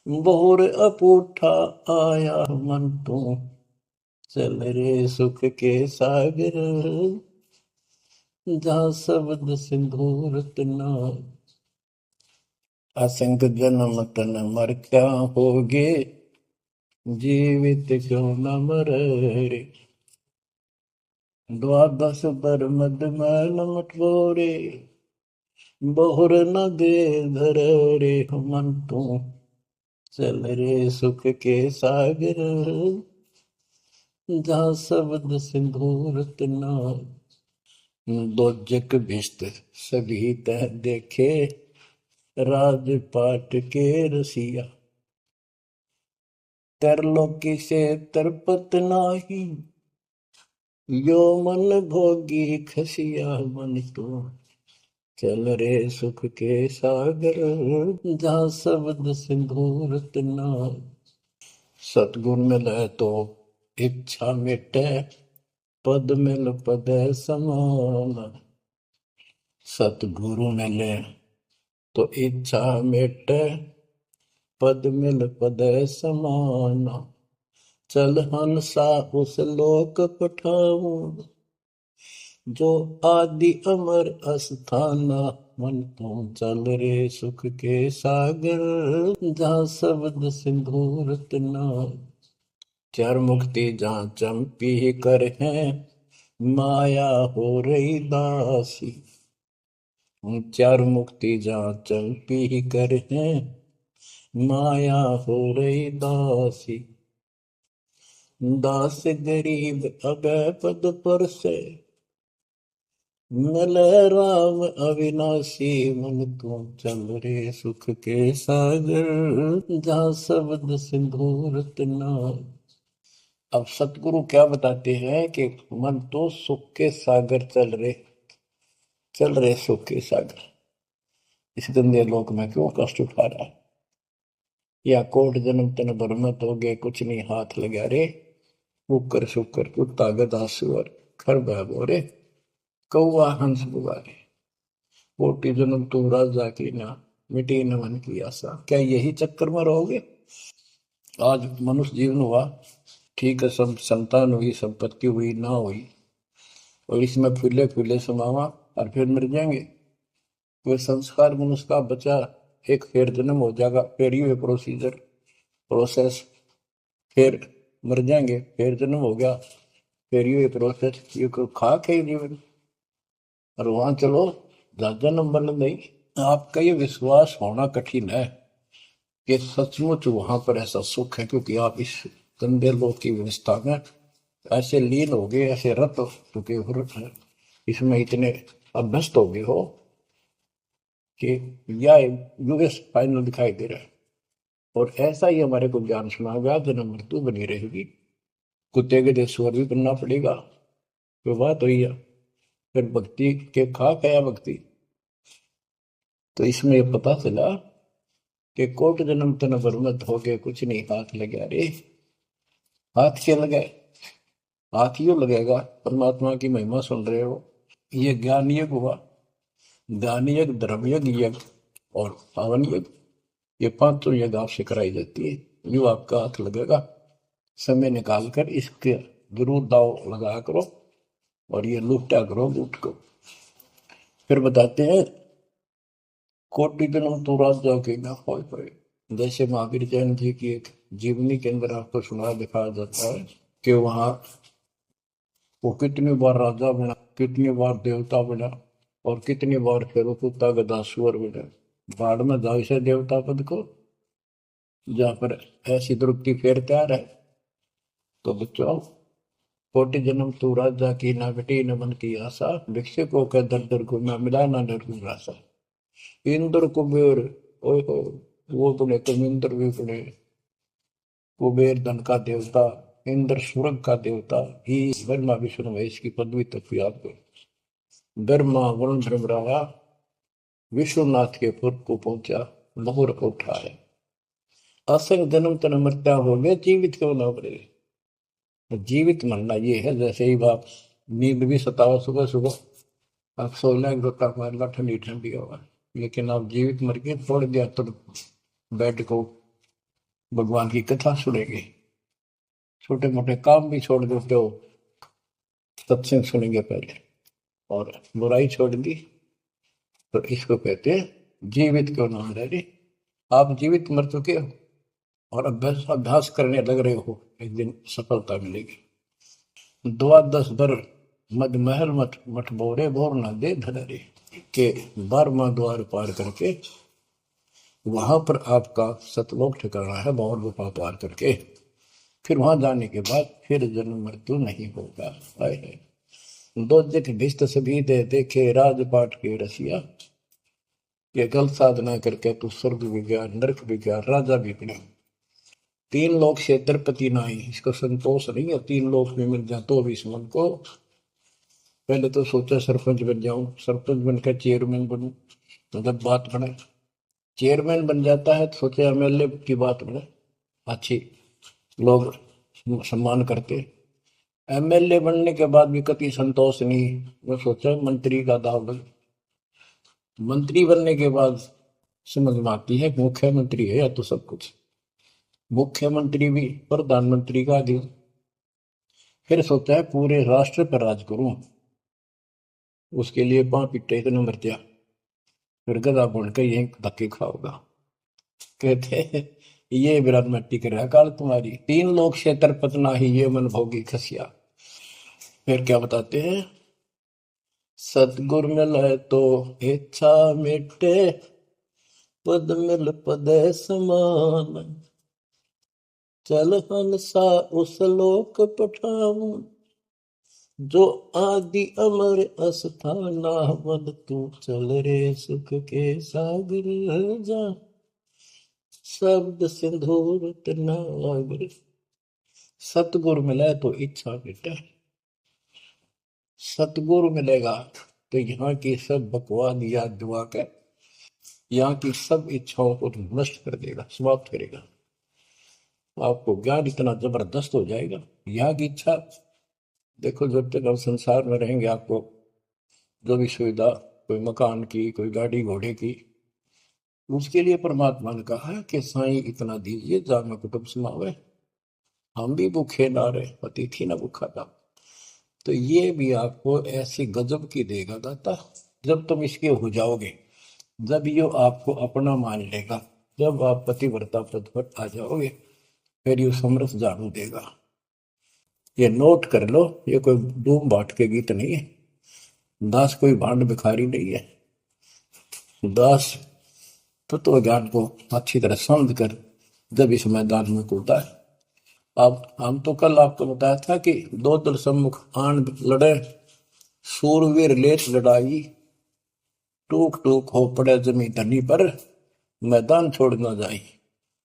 बोर अपूठा आया। मन तू चल रे सुख के सागर जा, शब्द सिंधु रत्नागर। असंख्य जन्म तन मर क्या होगे, जीवित क्यों न मरे। द्वादश बर मद मैल मटोरे, बहुर न दे धर रे। मन तू चल रे सुख के सागर जा, शब्द सिंधु रत्नागर। दोजक भिष्ट सभी तह देखे, राजपाट के रसिया। तरलोकी से तरपत नाही, यो मन भोगी खसिया। मन तो चल रे सुख के सागर जा, शब्द सिंधु रत्नागर। सतगुण मिले तो इच्छा मिटे, पद मिल पद समान। सतगुरु मिले तो इच्छा मिटे, पद मिल पद समान। चल हंसा उस लोक पठाऊं, जो आदि अमर अस्थाना। मन तू चल रे सुख के सागर जा, शब्द सिंधु रत्नागर। चार मुक्ति जहाँ चंपी कर है, माया हो रही दासी। चार मुक्ति जहाँ चंपी कर है, माया हो रही दासी। दास गरीब अगय पद पर से, मिले राम अविनाशी। मन तू चल रे सुख के सागर जा, शब्द सिंधु रत्नागर। अब सतगुरु क्या बताते हैं कि मन तो सुख के सागर चल रहे सुख के सागर। इस गंदे लोक में क्यों कष्ट उठा रहा है, या कोट जन्म तन भरमत हो गए, कुछ नहीं हाथ लगा रे। कुकर शुकर कुत्ता गधा सुअर खर बोरे, कौवा हंस बुगारे। कोटि जन्म तू राजा की ना, मिटी न मन की आशा। क्या यही चक्कर में रहोगे? आज मनुष्य जीवन हुआ, ठीक है, सब संतान हुई, संपत्ति हुई ना हुई, और इसमें फूले फूले समावा और फिर मर जाएंगे। वो संस्कार मनुष्य का बचा, एक फिर जन्म हो जाएगा, फिर ये प्रोसीजर प्रोसेस, फिर मर जाएंगे, फिर जन्म हो गया, फिर ये प्रोसेस। ये खाक है जीवन, और वहां चलो ज्यादा नंबर नहीं। आपका ये विश्वास होना कठिन है कि सचमुच वहां पर ऐसा सुख है, क्योंकि आप इस गंदे लोक की व्यवस्था में ऐसे लीन हो गए, ऐसे रत हो चुके हो, इसमें इतने अभ्यस्त हो गए हो कि यह यूएस फाइनल दिखाई दे रहा है। और ऐसा ही हमारे को ज्ञान सुना गया, जन्म मृत्यु बनी रहेगी, कुत्ते के देशवर भी बनना पड़ेगा। तो बात हुई है, फिर भक्ति के खा गया भक्ति। तो इसमें यह पता चला कि कोट जन्म तन बरमत हो गए, कुछ नहीं हाथ लगे रे। हाथ क्या लगे? हाथ यूं लगेगा, परमात्मा की महिमा सुन रहे हो, ये ज्ञान यज्ञ हुआ। ज्ञान यज्ञ, धर्म यज्ञ, यज्ञ और पावन यज्ञ, ये पांचों यज्ञ आपसे कराई जाती है। यूं आपका हाथ लगेगा, समय निकाल कर इसके जरूर दाव लगाया करो और ये लूटा करो लूट को। फिर बताते हैं कोटि जन्म तो राजा के ना होए होए। जैसे महावीर जैन जी की एक जीवनी के अंदर आपको सुना दिखाया जाता है कि वहां वो कितनी बार राजा बना, कितनी बार देवता बना और कितनी बार फिर वो कुत्ता गधा सुअर बना। बाढ़ में जाओ इसे देवता पद को, जहां पर ऐसी द्रुपति फेर तैयार है। तो बच्चों कोटि जन्म तू राजा की ना बेटी न मन की आशा, भिक्षुक को कह दर दर को ना मिला ना डर को रासा। इंद्र कुबेर ओए हो, वो बने तो इंद्र भी बने। कुबेर धन का देवता, इंद्र स्वर्ग का देवता ही, ब्रह्मा विष्णु महेश की पदवी तक भी आपको। ब्रह्मा वरुण धर्मराया विश्वनाथ के पुर को पहुंचा, बहुर को उठाया। असंग जन्म तन मरता हो गया, जीवित क्यों ना मरे। जीवित मरना ये है जैसे ही आप नींद भी सताओ सुबह सुबह आप सो लेंगे तो तक मारना ठंडी ठंडी होगा, लेकिन आप जीवित मर के छोड़ दिया तो बेड को भगवान की कथा सुनेंगे, छोटे मोटे काम भी छोड़ देते हो, सत्संग सुनेंगे पहले, और बुराई छोड़ दी तो इसको कहते हैं जीवित क्यों ना मर रहे। आप जीवित मर चुके हो और अभ्यास अभ्यास करने लग रहे हो, एक दिन सफलता मिलेगी। द्वादश बर मद महल मठ मठ बोरे बोर न दे धरे के 12वां द्वार पार करके वहां पर आपका सतलोक ठिकाना है, बहुत गुफा पार करके फिर वहां जाने के बाद फिर जन्म मृत्यु नहीं होगा। है दो दिख भिस्त सभी दे देखे राजपाट के रसिया, ये गलत साधना करके तू स्वर्ग भी गया नरक भी गया राजा भी बना। 3 लोक से द्रपति नाई, इसको संतोष नहीं है 3 लोक में मिल जाए तो भी इस मन को। पहले तो सोचा सरपंच बन जाऊं, सरपंच बनकर चेयरमैन बनूं, मतलब बात बने। चेयरमैन बन जाता है तो सोचे एमएलए की बात बने, अच्छी लोग सम्मान करते। एमएलए बनने के बाद भी कभी संतोष नहीं, मैं सोचा मंत्री का दाव बन। मंत्री बनने के बाद समझ में आती है मुख्यमंत्री है या तो सब कुछ, मुख्यमंत्री भी प्रधानमंत्री का अधिक। फिर सोचा है पूरे राष्ट्र पर राज करूं, उसके लिए पांव पिट्टे इतने मर दिया, फिर गधा बनकर यही धक्के खाओगा। कहते हैं ये विराट मट्टी कर रहा काल तुम्हारी, 3 लोग क्षेत्र पतना ही ये मन भोगी खसिया। फिर क्या बताते हैं, सतगुर मिले तो इच्छा मिटे, पद मिल पद समान, चल हंसा उस लोक पठाऊं, जो आदि अमर अस्थाना, मद तू चल रे सुख के सागर जा, शब्द सिंधुर नागर। सतगुरु मिले तो इच्छा मिटे, सतगुरु मिलेगा तो यहाँ की सब बकवाद याद दुआ कर, यहाँ की सब इच्छाओं को नष्ट कर देगा, समाप्त करेगा। आपको ज्ञान इतना जबरदस्त हो जाएगा। यहाँ की इच्छा देखो, जब तक हम संसार में रहेंगे आपको जो भी सुविधा, कोई मकान की, कोई गाड़ी घोड़े की, उसके लिए परमात्मा ने कहा है कि साईं इतना दीजिए जा में कुटुंब समावे, हम भी भूखे ना रहे, अतिथि ना भूखा था। तो ये भी आपको ऐसी गजब की देगा दाता, जब तुम इसके हो जाओगे, जब ये आपको अपना मान लेगा, जब आप पतिव्रता पद पर आ जाओगे, फिर ये समरस झाड़ू देगा। ये नोट कर लो, ये कोई डूम बाट के गीत नहीं है, दास कोई भांड भिखारी नहीं है। दास तत्व ज्ञान को अच्छी तरह समझ कर जब इस मैदान में कूदा है। अब हम तो कल आपको बताया था कि 2 दल सम्मुख आन लड़े, सूरवीर लेत लड़ाई, टूक टूक हो पड़े जमी धनी पर, मैदान छोड़ ना जाए।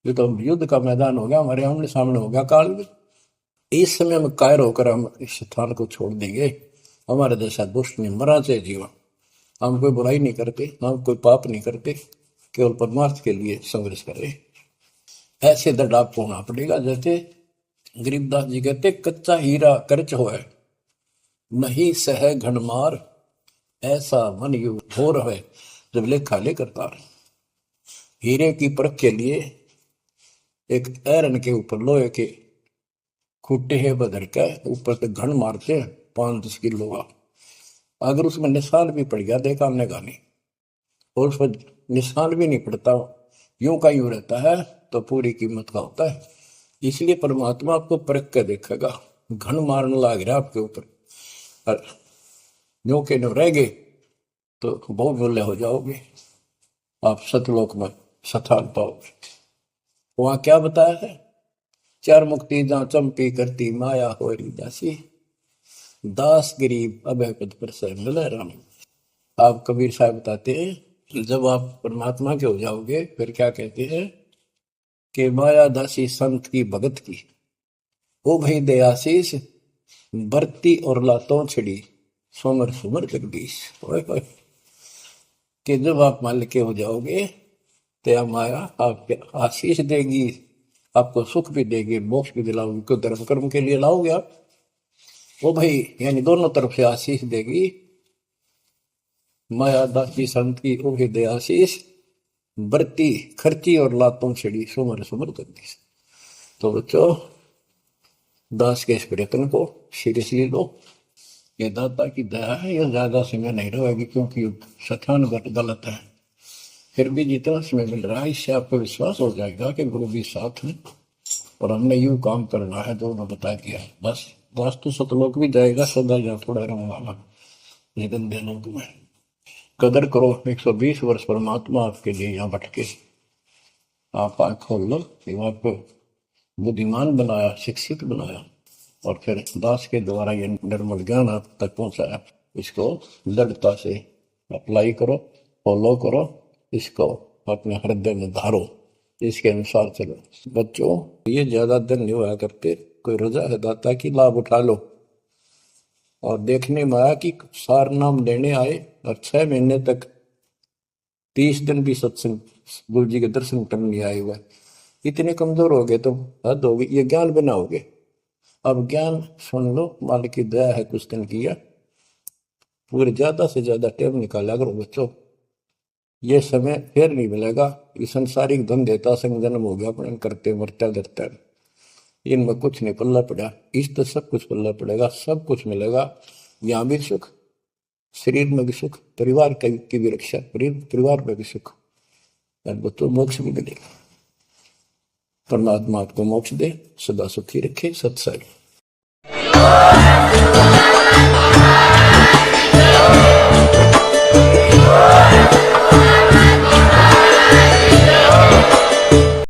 ये तो युद्ध का मैदान हो गया, हमारे आमने सामने हो गया काल में। इस समय में कायर होकर हम इस स्थान को छोड़ देंगे। हमारे जैसा दुष्ट नहीं मरा चाहे जीवन, हम कोई बुराई नहीं करते, हम कोई पाप नहीं करते, केवल परमार्थ के लिए संघर्ष करें। ऐसे दृढ़ आपको होना पड़ेगा। जैसे गरीबदास जी कहते, कच्चा हीरा करच होए, नहीं सह घनमार, ऐसा मन यू घोर है जब लेखा ले करता। हीरे की परख के लिए एक ऐरन के ऊपर लोहे के खुट्टे है बदर के ऊपर से घन मारते 5-10 किलो का। अगर उसमें निशान भी पड़ गया देखा हमने का नहीं, और उस पर निशान भी नहीं पड़ता, यूं का यूं रहता है, तो पूरी कीमत का होता है। इसलिए परमात्मा आपको परख के देखेगा। घन मारने लग रहा आपके ऊपर, और यूं के नो रह गए तो बहुत बोले हो जाओगे, आप सतलोक में स्थान पाओगे। वहां क्या बताया है? चार मुक्ति जहां चंपी करती माया हो रही दासी, दास गरीब अभय पद पर से मिले राम। आप कबीर साहब बताते हैं जब आप परमात्मा के हो जाओगे फिर क्या कहते हैं कि माया दासी संत की भगत की, ओ भाई दयाशीष बरती और लातों छिड़ी, सोमर सुमर जगदीश। कि जब आप मान के हो जाओगे तो माया आपको आशीष देगी, आपको सुख भी देगी, मोक्ष भी दिलाओगी, को धर्म कर्म के लिए लाओगे आप, वो भाई यानी दोनों तरफ से आशीष देगी। माया दासी संत की ओ दे आशीष बरती खर्ची और लातों छिड़ी, सुमर सुमर जगदीश। तो बच्चों दास के इस प्रयत्न को सीरियसली लो, ये दाता की दया है, ये ज्यादा समय नहीं रहेगी क्योंकि सत्यान गलत है। फिर भी जितना समय मिल रहा है इससे आपको विश्वास हो जाएगा कि गुरु भी साथ है और हमने यूं काम करना है जो उन्होंने बता दिया। बस वास्तु सतलोक भी जाएगा, सदा जा थोड़ा रहूंगा ये गंदे लोग में। कदर करो, 120 वर्ष परमात्मा आपके लिए यहाँ भटके, आप आँख खोल लो, आपको बुद्धिमान बनाया, शिक्षित बनाया, और फिर दास के द्वारा ये निर्मल ज्ञान आप तक पहुंचाया। इसको दृढ़ता से अप्लाई करो, फॉलो करो, इसको अपने हृदय में धारो, इसके अनुसार चलो। बच्चों ये ज्यादा दिन नहीं हुआ करते, कोई रजा है दाता की लाभ उठा लो। और देखने में आया कि सार नाम लेने आए और 6 महीने तक 30 दिन भी सत्संग गुरु जी के दर्शन करने नहीं आए हुए, इतने कमजोर हो गए, तुम हद हो गई, ये ज्ञान बनाओगे। अब ज्ञान सुन लो, मालिक की दया है कुछ दिन किया, पूरे ज्यादा से ज्यादा टाइम निकाला करो बच्चों, ये समय फिर नहीं मिलेगा। ये संसारिक धन देता संग जन्म हो गया अपने करते मरता डरता, इनमें कुछ नहीं पल्ला पड़ा, इस तो सब कुछ पल्ला पड़ेगा, सब कुछ मिलेगा, यहाँ भी सुख, शरीर में भी सुख, परिवार की भी रक्षा, परिवार में भी सुख, और बच्चों मोक्ष भी मिलेगा। परमात्मा आपको मोक्ष दे, सदा सुखी रखे। सत्संग